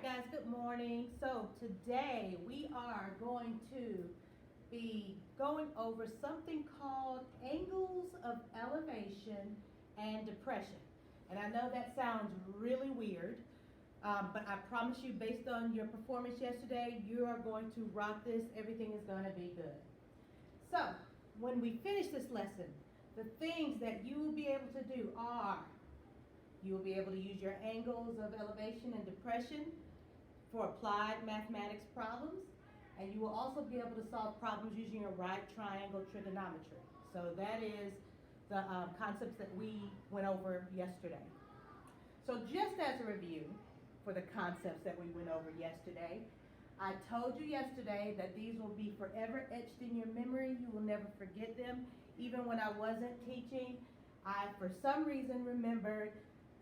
guys, good morning. So today we are going to be going over something called angles of elevation and depression. And I know that sounds really weird, but I promise you, based on your performance yesterday, you are going to rock this. Everything is going to be good. So when we finish this lesson, the things that you will be able to do are you will be able to use your angles of elevation and depression for applied mathematics problems, and you will also be able to solve problems using your right triangle trigonometry. So that is the concepts that we went over yesterday. So just as a review for the concepts that we went over yesterday, I told you yesterday that these will be forever etched in your memory. You will never forget them. Even when I wasn't teaching, I, for some reason, remembered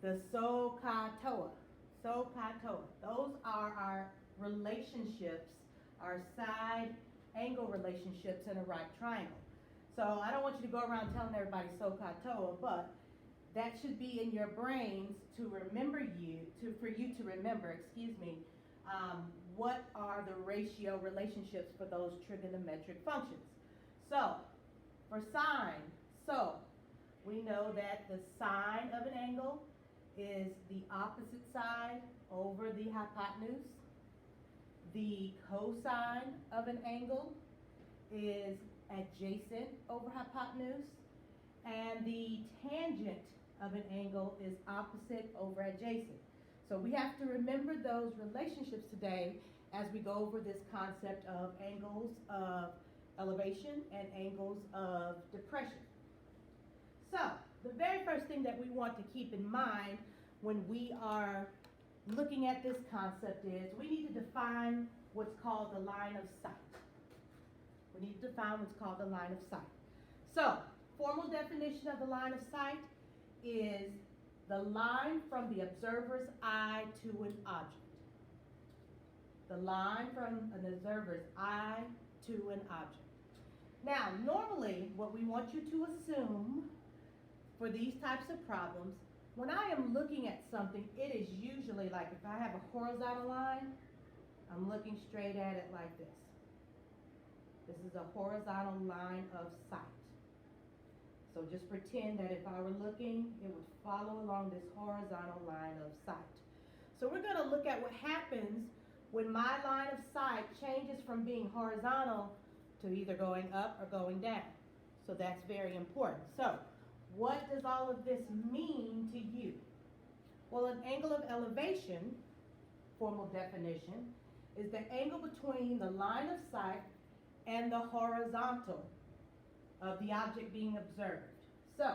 the SOHCAHTOA. SOHCAHTOA. Those are our relationships, our side angle relationships in a right triangle. So I don't want you to go around telling everybody SOHCAHTOA, but that should be in your brains to remember for you to remember, what are the ratio relationships for those trigonometric functions. So for sine, we know that the sine of an angle is the opposite side over the hypotenuse. The cosine of an angle is adjacent over hypotenuse. And the tangent of an angle is opposite over adjacent. So we have to remember those relationships today as we go over this concept of angles of elevation and angles of depression. So the very first thing that we want to keep in mind when we are looking at this concept is we need to define what's called the line of sight. We need to define what's called the line of sight. So, formal definition of the line of sight is the line from the observer's eye to an object. The line from an observer's eye to an object. Now, normally, what we want you to assume for these types of problems, when I am looking at something, it is usually like if I have a horizontal line, I'm looking straight at it like this. This is a horizontal line of sight. So just pretend that if I were looking, it would follow along this horizontal line of sight. So we're going to look at what happens when my line of sight changes from being horizontal to either going up or going down. So that's very important. So what does all of this mean to you? Well, an angle of elevation, formal definition, is the angle between the line of sight and the horizontal of the object being observed. So,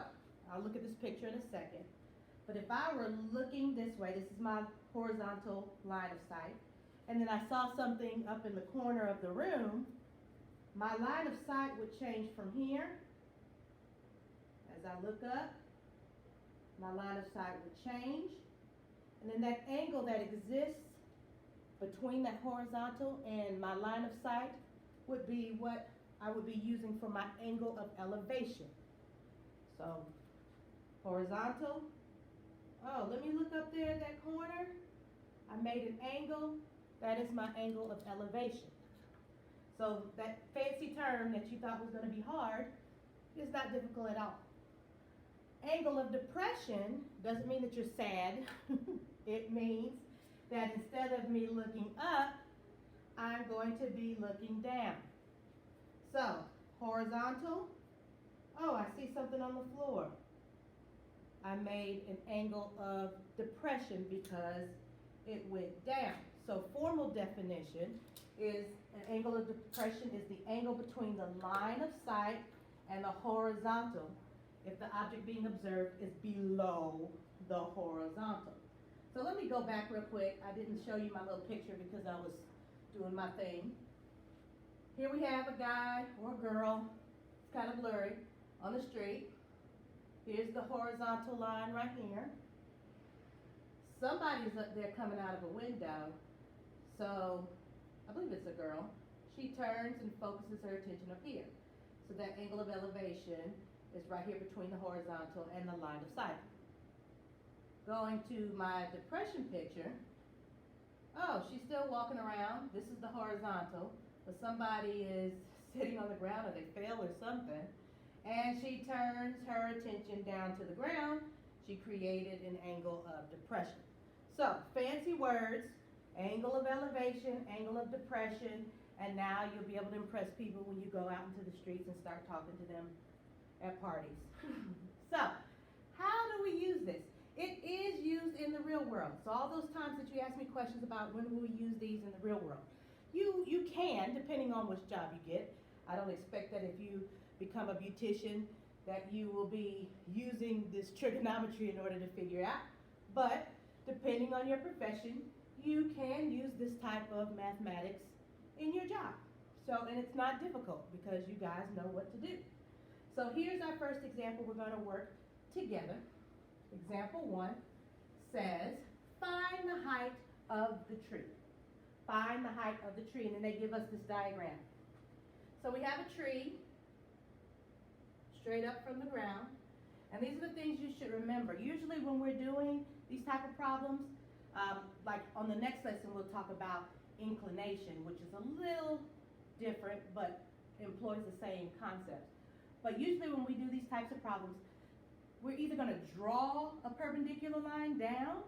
I'll look at this picture in a second. But if I were looking this way, this is my horizontal line of sight, and then I saw something up in the corner of the room, my line of sight would change from here. As I look up, my line of sight would change. And then that angle that exists between that horizontal and my line of sight would be what I would be using for my angle of elevation. So, horizontal. Oh, let me look up there at that corner. I made an angle. That is my angle of elevation. So that fancy term that you thought was going to be hard is not difficult at all. Angle of depression doesn't mean that you're sad. It means that instead of me looking up, I'm going to be looking down. So, horizontal. Oh, I see something on the floor. I made an angle of depression because it went down. So, formal definition is an angle of depression is the angle between the line of sight and the horizontal if the object being observed is below the horizontal. So let me go back real quick. I didn't show you my little picture because I was doing my thing. Here we have a guy or a girl, it's kind of blurry, on the street. Here's the horizontal line right here. Somebody's up there coming out of a window. So I believe it's a girl. She turns and focuses her attention up here. So that angle of elevation is right here between the horizontal and the line of sight. Going to my depression picture, Oh, she's still walking around. This is the horizontal, but somebody is sitting on the ground or they fell or something. And she turns her attention down to the ground. She created an angle of depression. So, fancy words, angle of elevation, angle of depression, and now you'll be able to impress people when you go out into the streets and start talking to them at parties. So, how do we use this? It is used in the real world. So all those times that you ask me questions about when will we use these in the real world, you can, depending on which job you get. I don't expect that if you become a beautician that you will be using this trigonometry in order to figure out. But depending on your profession, you can use this type of mathematics in your job. So, and it's not difficult because you guys know what to do. So here's our first example we're going to work together. Example 1 says, find the height of the tree. Find the height of the tree, and then they give us this diagram. So we have a tree straight up from the ground, and these are the things you should remember. Usually when we're doing these type of problems, like on the next lesson we'll talk about inclination, which is a little different but employs the same concept. But usually when we do these types of problems, we're either going to draw a perpendicular line down,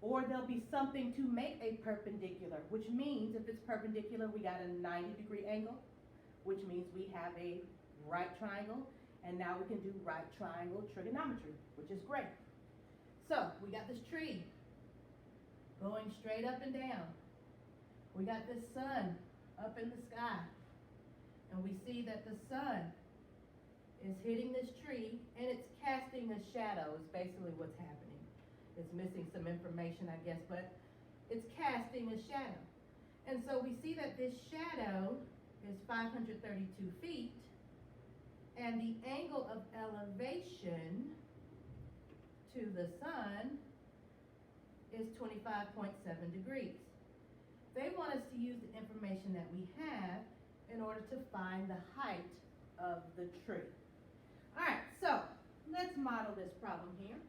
or there'll be something to make a perpendicular, which means if it's perpendicular, we got a 90-degree angle, which means we have a right triangle, and now we can do right triangle trigonometry, which is great. So we got this tree going straight up and down. We got this sun up in the sky, and we see that the sun is hitting this tree, and it's casting a shadow is basically what's happening. It's missing some information, I guess, but it's casting a shadow. And so we see that this shadow is 532 feet, and the angle of elevation to the sun is 25.7 degrees. They want us to use the information that we have in order to find the height of the tree. All right, so let's model this problem here.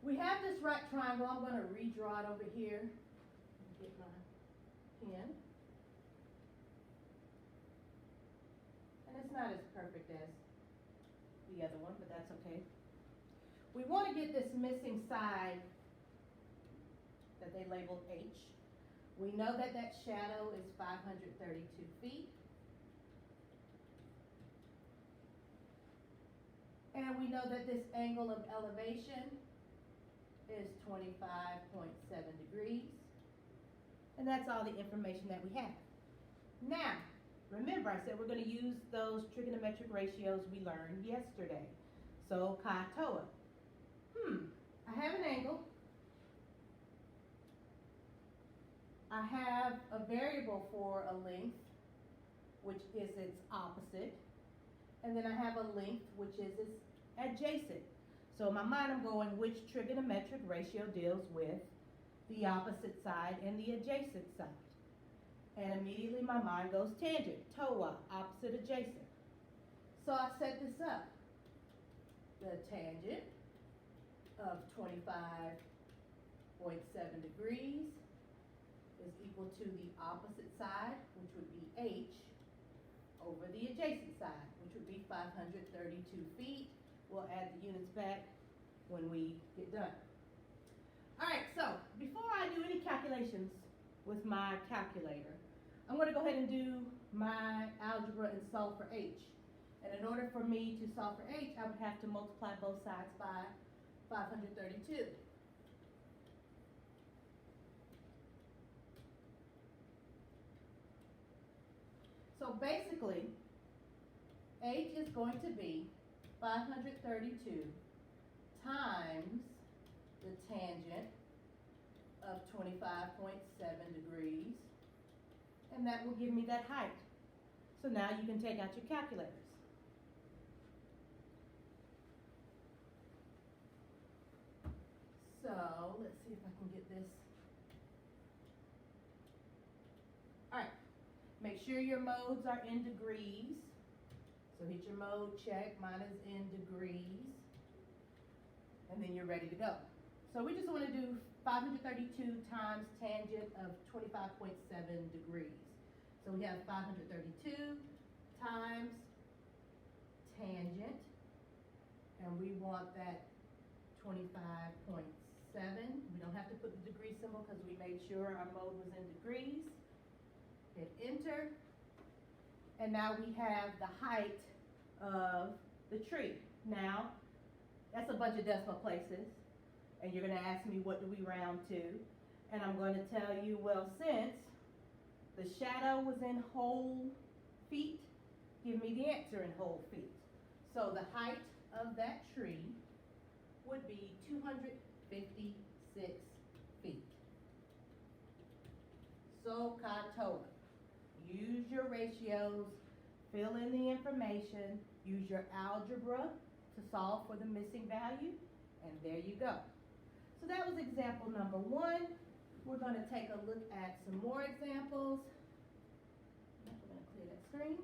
We have this right triangle. I'm going to redraw it over here. Get my pen. And it's not as perfect as the other one, but that's okay. We want to get this missing side that they labeled H. We know that that shadow is 532 feet. And we know that this angle of elevation is 25.7 degrees. And that's all the information that we have. Now, remember I said we're going to use those trigonometric ratios we learned yesterday. So, chi-toa. I have an angle. I have a variable for a length, which is its opposite. And then I have a length, which is its adjacent. So in my mind, I'm going, which trigonometric ratio deals with the opposite side and the adjacent side? And immediately my mind goes tangent, TOA, opposite adjacent. So I set this up. The tangent of 25.7 degrees is equal to the opposite side, which would be H, over the adjacent side, which would be 532 feet. We'll add the units back when we get done. All right, so before I do any calculations with my calculator, I'm going to go ahead and do my algebra and solve for H. And in order for me to solve for H, I would have to multiply both sides by 532. So basically, H is going to be 532 times the tangent of 25.7 degrees, and that will give me that height. So now you can take out your calculators. So let's see if I can get this. All right, make sure your modes are in degrees. So hit your mode check, mine is in degrees, and then you're ready to go. So we just want to do 532 times tangent of 25.7 degrees. So we have 532 times tangent, and we want that 25.7. We don't have to put the degree symbol because we made sure our mode was in degrees. Hit enter. And now we have the height of the tree. Now, that's a bunch of decimal places. And you're going to ask me, what do we round to? And I'm going to tell you, well, since the shadow was in whole feet, give me the answer in whole feet. So the height of that tree would be 256 feet. So katoa. Use your ratios, fill in the information, use your algebra to solve for the missing value, and there you go. So that was example number 1. We're going to take a look at some more examples. We're going to clear that screen.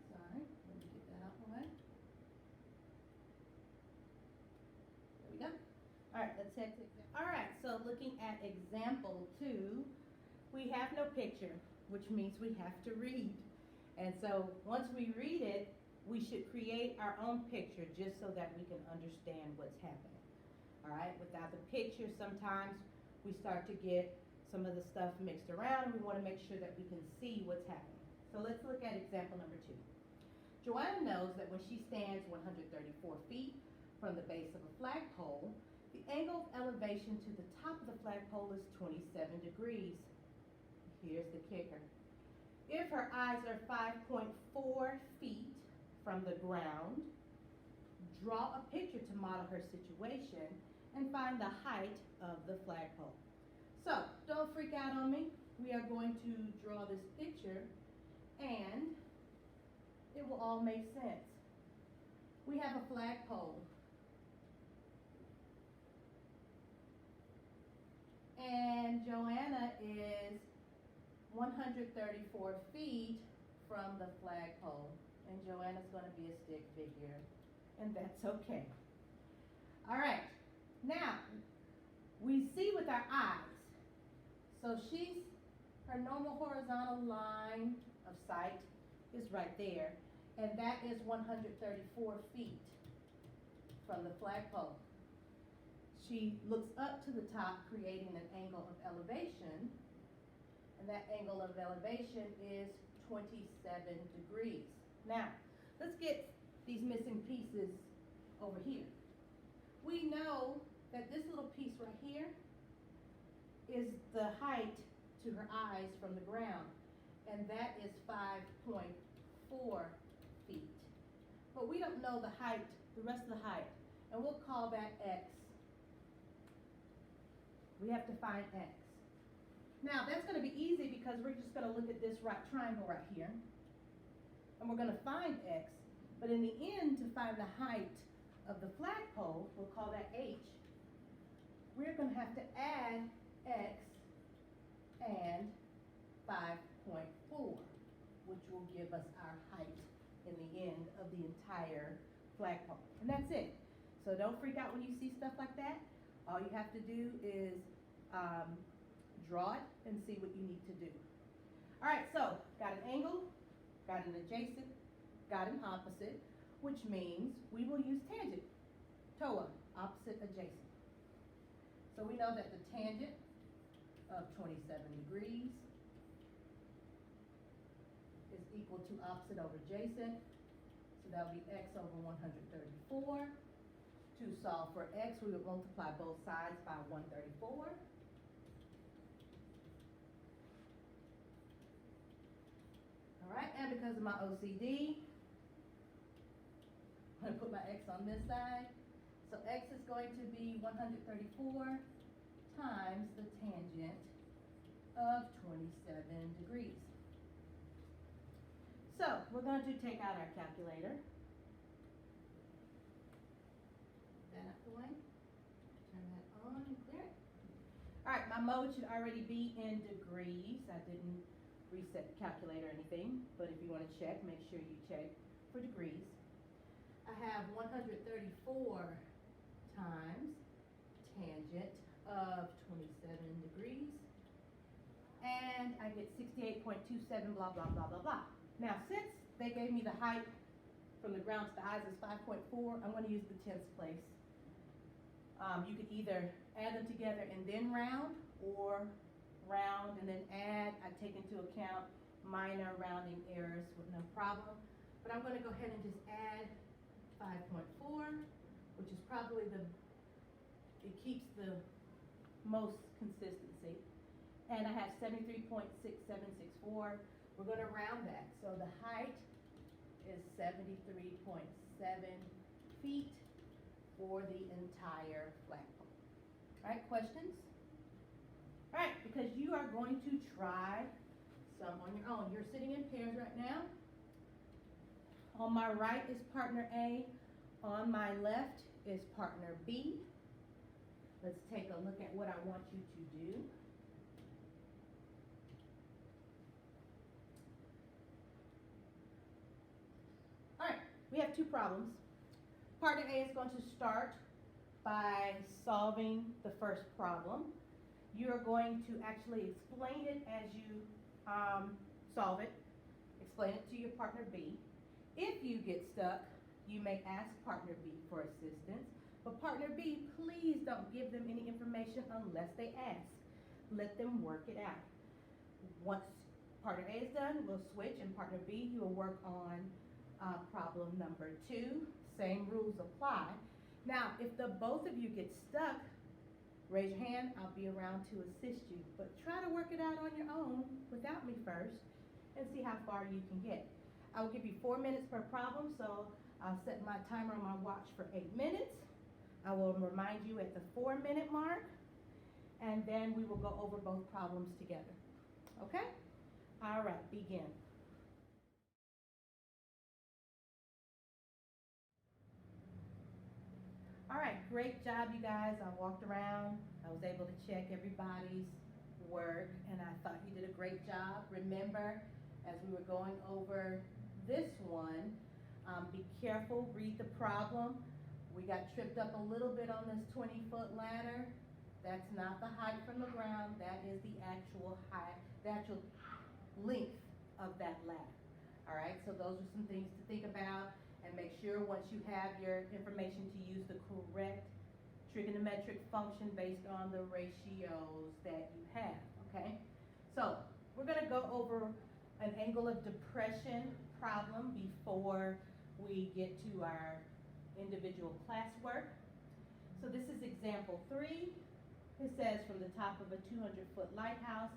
Sorry, let me get that out of the way. There we go. All right, let's head to example. All right, so looking at example 2, we have no picture, which means we have to read. And so once we read it, we should create our own picture just so that we can understand what's happening. All right, without the picture, sometimes we start to get some of the stuff mixed around, and we want to make sure that we can see what's happening. So let's look at example number 2. Joanna knows that when she stands 134 feet from the base of a flagpole, the angle of elevation to the top of the flagpole is 27 degrees. Here's the kicker. If her eyes are 5.4 feet from the ground, draw a picture to model her situation and find the height of the flagpole. So, don't freak out on me. We are going to draw this picture and it will all make sense. We have a flagpole. And Joanna is 134 feet from the flagpole. And Joanna's going to be a stick figure. And that's okay. All right. Now, we see with our eyes. So her normal horizontal line of sight is right there. And that is 134 feet from the flagpole. She looks up to the top, creating an angle of elevation. And that angle of elevation is 27 degrees. Now, let's get these missing pieces over here. We know that this little piece right here is the height to her eyes from the ground, and that is 5.4 feet. But we don't know the height, the rest of the height, and we'll call that x. We have to find x. Now, that's going to be easy because we're just going to look at this right triangle right here. And we're going to find x. But in the end, to find the height of the flagpole, we'll call that h. We're going to have to add x and 5.4, which will give us our height in the end of the entire flagpole. And that's it. So don't freak out when you see stuff like that. All you have to do is draw it and see what you need to do. All right, so got an angle, got an adjacent, got an opposite, which means we will use tangent. TOA, opposite, adjacent. So we know that the tangent of 27 degrees is equal to opposite over adjacent. So that would be x over 134. To solve for x, we would multiply both sides by 134. All right, and because of my OCD, I'm going to put my x on this side. So x is going to be 134 times the tangent of 27 degrees. So we're going to take out our calculator. That out the way. Turn that on and clear it. All right, my mode should already be in degrees. I didn't reset the calculator or anything, but if you want to check, make sure you check for degrees. I have 134 times tangent of 27 degrees, and I get 68.27, blah, blah, blah, blah, blah. Now, since they gave me the height from the ground to the eyes is 5.4, I'm going to use the tens place. You could either add them together and then round, or round and then add. I take into account minor rounding errors with no problem. But I'm going to go ahead and just add 5.4, which is probably it keeps the most consistency. And I have 73.6764. We're going to round that. So the height is 73.7 feet for the entire flagpole. All right, questions? All right, because you are going to try some on your own. You're sitting in pairs right now. On my right is partner A. On my left is partner B. Let's take a look at what I want you to do. All right, we have two problems. Partner A is going to start by solving the first problem. You're going to actually explain it as you solve it. Explain it to your partner B. If you get stuck, you may ask partner B for assistance. But partner B, please don't give them any information unless they ask. Let them work it out. Once partner A is done, we'll switch, and partner B, you will work on problem number 2. Same rules apply. Now, if the both of you get stuck, raise your hand. I'll be around to assist you. But try to work it out on your own without me first and see how far you can get. I will give you 4 minutes per problem, so I'll set my timer on my watch for 8 minutes. I will remind you at the 4-minute mark, and then we will go over both problems together. Okay? All right, begin. All right, great job, you guys. I walked around. I was able to check everybody's work, and I thought you did a great job. Remember, as we were going over this one, be careful, read the problem. We got tripped up a little bit on this 20-foot ladder. That's not the height from the ground. That is the actual height, the actual length of that ladder. All right, so those are some things to think about. And make sure once you have your information to use the correct trigonometric function based on the ratios that you have, okay? So we're going to go over an angle of depression problem before we get to our individual classwork. So this is example 3. It says from the top of a 200-foot lighthouse,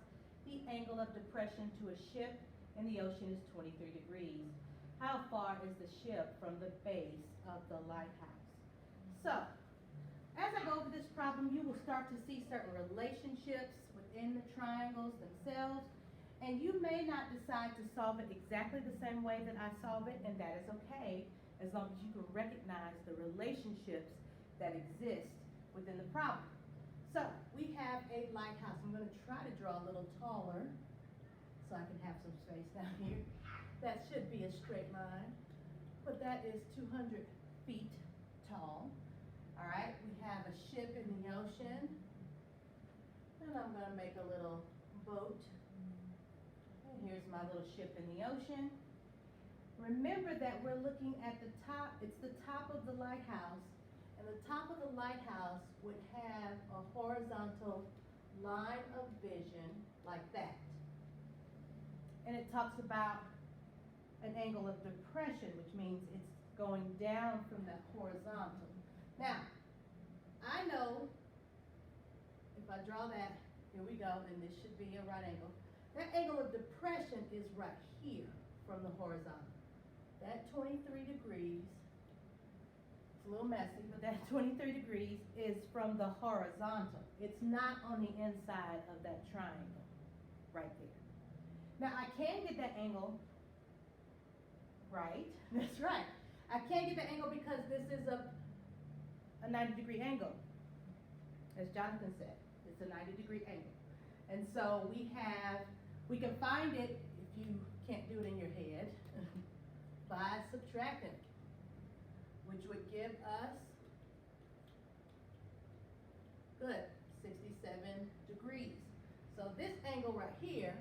the angle of depression to a ship in the ocean is 23 degrees. How far is the ship from the base of the lighthouse? So, as I go over this problem, you will start to see certain relationships within the triangles themselves, and you may not decide to solve it exactly the same way that I solve it, and that is okay, as long as you can recognize the relationships that exist within the problem. So, we have a lighthouse. I'm going to try to draw a little taller so I can have some space down here. That should be a straight line, but that is 200 feet tall. All right, we have a ship in the ocean, and I'm going to make a little boat. And here's my little ship in the ocean. Remember that we're looking at the top, it's the top of the lighthouse, and the top of the lighthouse would have a horizontal line of vision like that. And it talks about an angle of depression, which means it's going down from that horizontal. Now, I know if I draw that, here we go, and this should be a right angle. That angle of depression is right here from the horizontal. That 23 degrees, it's a little messy, but that 23 degrees is from the horizontal. It's not on the inside of that triangle right there. Now, I can get that angle right. That's right. I can't get the angle because this is a 90-degree angle. As Jonathan said, it's a 90-degree angle. And so we can find it, if you can't do it in your head, by subtracting. would give us, good, 67 degrees. So this angle right here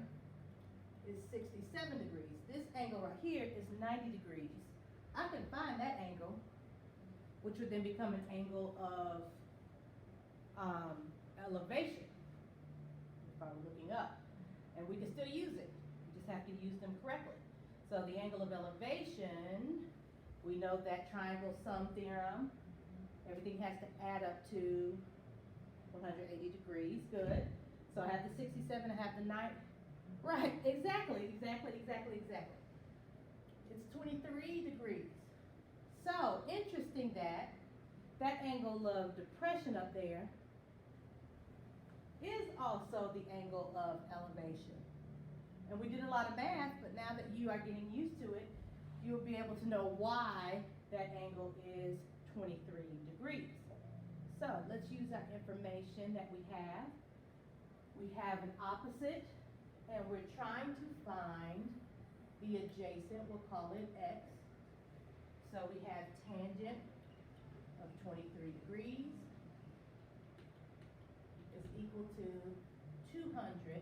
is 67 degrees. This angle right here is 90 degrees. I can find that angle, which would then become an angle of elevation, if I were looking up. And we can still use it. You just have to use them correctly. So the angle of elevation, we know that triangle sum theorem. Everything has to add up to 180 degrees. Good. So I have the 67, I have the 90. Right, exactly. It's 23 degrees. So interesting that that angle of depression up there is also the angle of elevation. And we did a lot of math, but now that you are getting used to it, you'll be able to know why that angle is 23 degrees. So let's use our information that we have. We have an opposite, and we're trying to find the adjacent. We'll call it x. So we have tangent of 23 degrees is equal to 200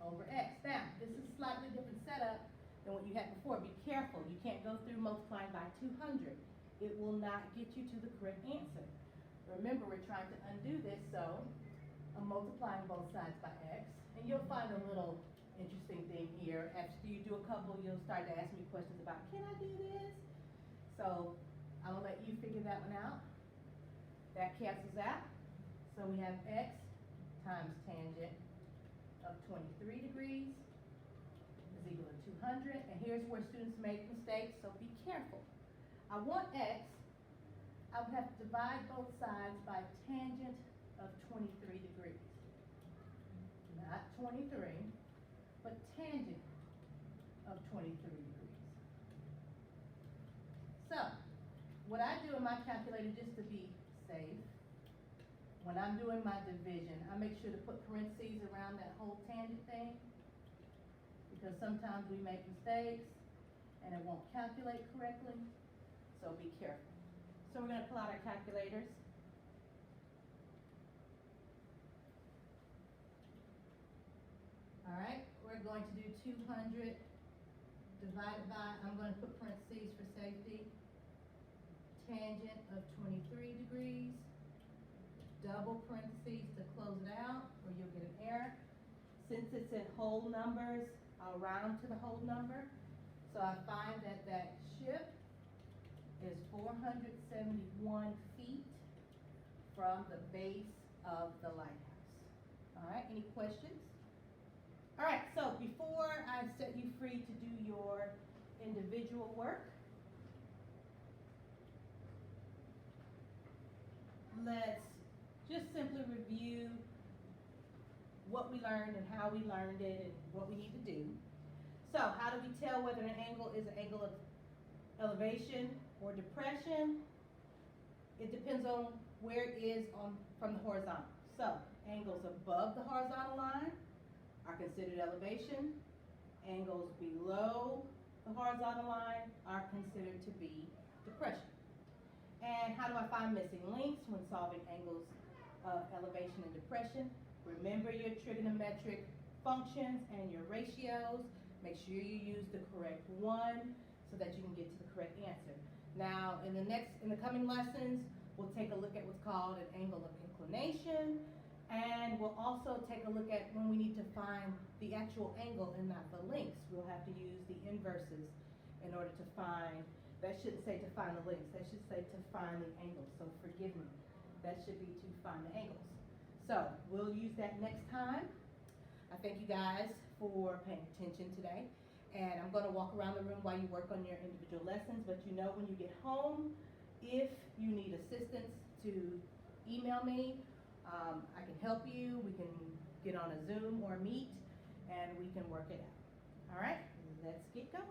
over x. Now, this is a slightly different setup than what you had before. Be careful. You can't go through multiplying by 200. It will not get you to the correct answer. Remember, we're trying to undo this, so I'm multiplying both sides by x. And you'll find a little interesting thing here. After you do a couple, you'll start to ask me questions about, can I do this? So I'll let you figure that one out. That cancels out. So we have x times tangent of 23 degrees is equal to 200. And here's where students make mistakes, so be careful. I want x. I would have to divide both sides by tangent of 23 degrees. Not 23, but tangent of 23 degrees. So, what I do in my calculator, just to be safe, when I'm doing my division, I make sure to put parentheses around that whole tangent thing, because sometimes we make mistakes and it won't calculate correctly, so be careful. So we're going to pull out our calculators. All right, we're going to do 200 divided by, I'm going to put parentheses for safety, tangent of 23 degrees, double parentheses to close it out, or you'll get an error. Since it's in whole numbers, I'll round to the whole number. So I find that that ship is 471 feet from the base of the lighthouse. All right, any questions? All right, so before I set you free to do your individual work, let's just simply review what we learned and how we learned it and what we need to do. So how do we tell whether an angle is an angle of elevation or depression? It depends on where it is from the horizontal. So angles above the horizontal line are considered elevation. Angles below the horizontal line are considered to be depression. And how do I find missing links when solving angles of elevation and depression? Remember your trigonometric functions and your ratios. Make sure you use the correct one so that you can get to the correct answer. Now, in the coming lessons, we'll take a look at what's called an angle of inclination, and we'll also take a look at when we need to find the actual angle and not the links. We'll have to use the inverses in order to find. That shouldn't say to find the links. That should say to find the angles. So forgive me. That should be to find the angles. So we'll use that next time. I thank you guys for paying attention today. And I'm going to walk around the room while you work on your individual lessons. But you know, when you get home, if you need assistance, to email me. I can help you. We can get on a Zoom or Meet, and we can work it out. All right, let's get going.